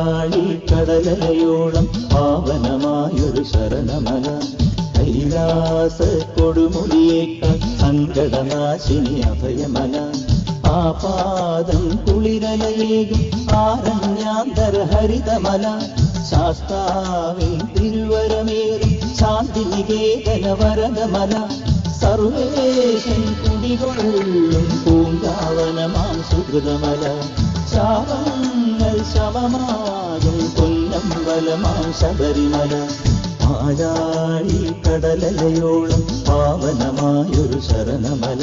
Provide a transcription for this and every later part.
പാലാഴി കടലയോളം പാവനമായൊരു ശരണമല, കൈലാസ കൊടുമുടിയേക്കാൾ സങ്കടനാശിനി അഭയമല, ആപാദം കുളിരലയേകും ആരണ്യാന്തര ഹരിതമല, ശാസ്താവിൻ തിരുവരമേറും ശാന്തി നികേതന വരദമല, സർവേശൻ കുടികൊള്ളും പൂങ്കാവനമാം സുഹൃതമല, ശാപങ്ങൾ ശമമാകും പൊന്നമ്പലമാം ശബരിമല, പാലാഴി കടലയോളം പാവനമായൊരു ശരണമല,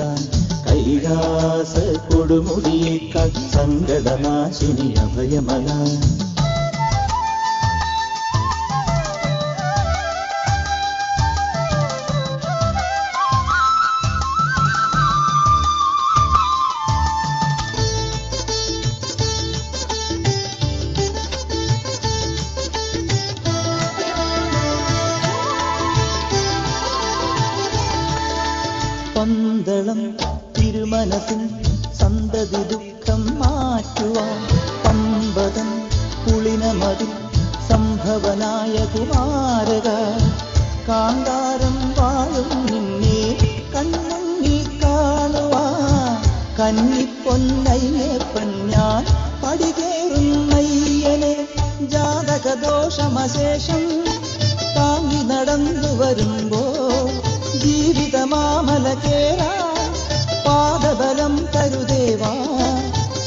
കൈലാസ കൊടുമുടിയേക്കാൾ സങ്കടനാശിനി അഭയമല. പന്തളം തിരുമനസിൻ സന്തതി ദുഃഖം മാറ്റുവാൻ പമ്പതൻ പുളിനമതിൽ സംഭവനായ കുമാരക, കാന്താരം വാഴും നിന്നെ കണ്ണുണ്ണി കാണുവാൻ കന്നിപ്പൊന്നയ്യപ്പൻ ഞാൻ പടികേറുന്നയ്യനെ, ജാതകദോഷമശേഷം താങ്ങി നടന്നു വരുമ്പോ ജീവിതമാമല കേറാ പാദബലം തരുദേവാ,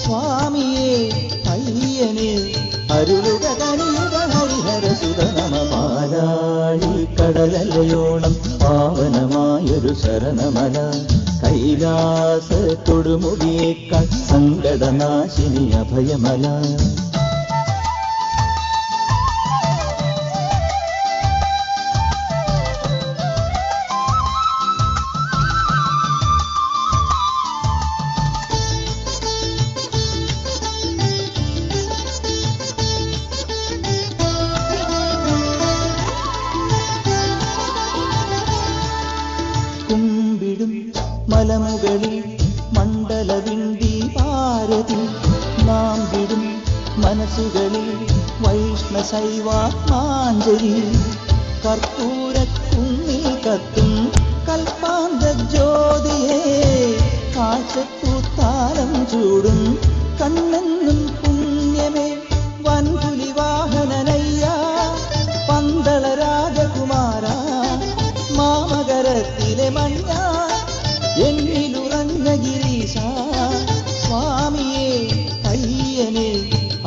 സ്വാമിയേ അയ്യനെ അരുളുക കനിയുക ഹരിഹരസുത നമ. പാലാഴി കടലയോളം പാവനമായൊരു ശരണമല, കൈലാസ കൊടുമുടിയേക്കാൾ സങ്കടനാശിനി അഭയമല. കുമ്പിടും മലമുകളിൽ മണ്ഡലവിണ്ടി ഭാരതി, നാം വിടും മനസ്സുകളിൽ വൈഷ്ണശൈവാത്മാഞ്ജലി, കർപ്പൂരക്കുന്നിൽ കത്തും കൽപ്പാന്ത ജ്യോതിയെ, കാഴ്ചപ്പൂത്താലം ചൂടും കണ്ണെന്നും പുണ്യമേ, വൻപുലി വാഹനനയ്യ പന്തള രാജകുമാര, മാമകരത്തിലെ മഞ്ഞ എന്നിലുറഞ്ഞ ഗിരീശ, സ്വാമിയെ അയ്യനെ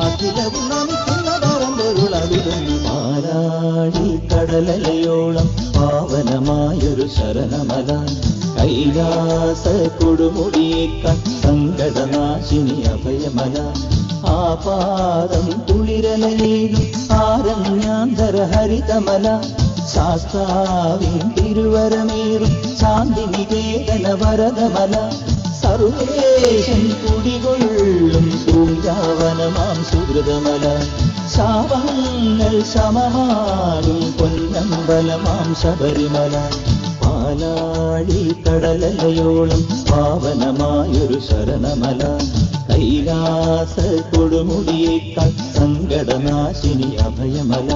അഖിലവും നമിക്കുന്ന പരമ്പൊരുളവിടുന്നു. പാലാഴി കടലയോളം പാവനമായൊരു ശരണമല, കൈലാസ കൊടുമുടിയേക്കാൾ സങ്കടനാശിനി അഭയമല, ആപാദം കുളിരലയേകും ആരണ്യാന്തര ഹരിതമല, ശാസ്താവിൻ തിരുവരമേറും ശാന്തി നികേതന വരദമല, സർവേശൻ കുടികൊള്ളും പൂങ്കാവനമാം സുഹൃതമല, ശാപങ്ങൾ ശമമാകും പൊന്നമ്പലമാം ശബരിമല, പാലാഴി കടലയോളം പാവനമായൊരു ശരണമല, കൈലാസ കൊടുമുടിയേക്കാൾ സങ്കടനാശിനി അഭയമല.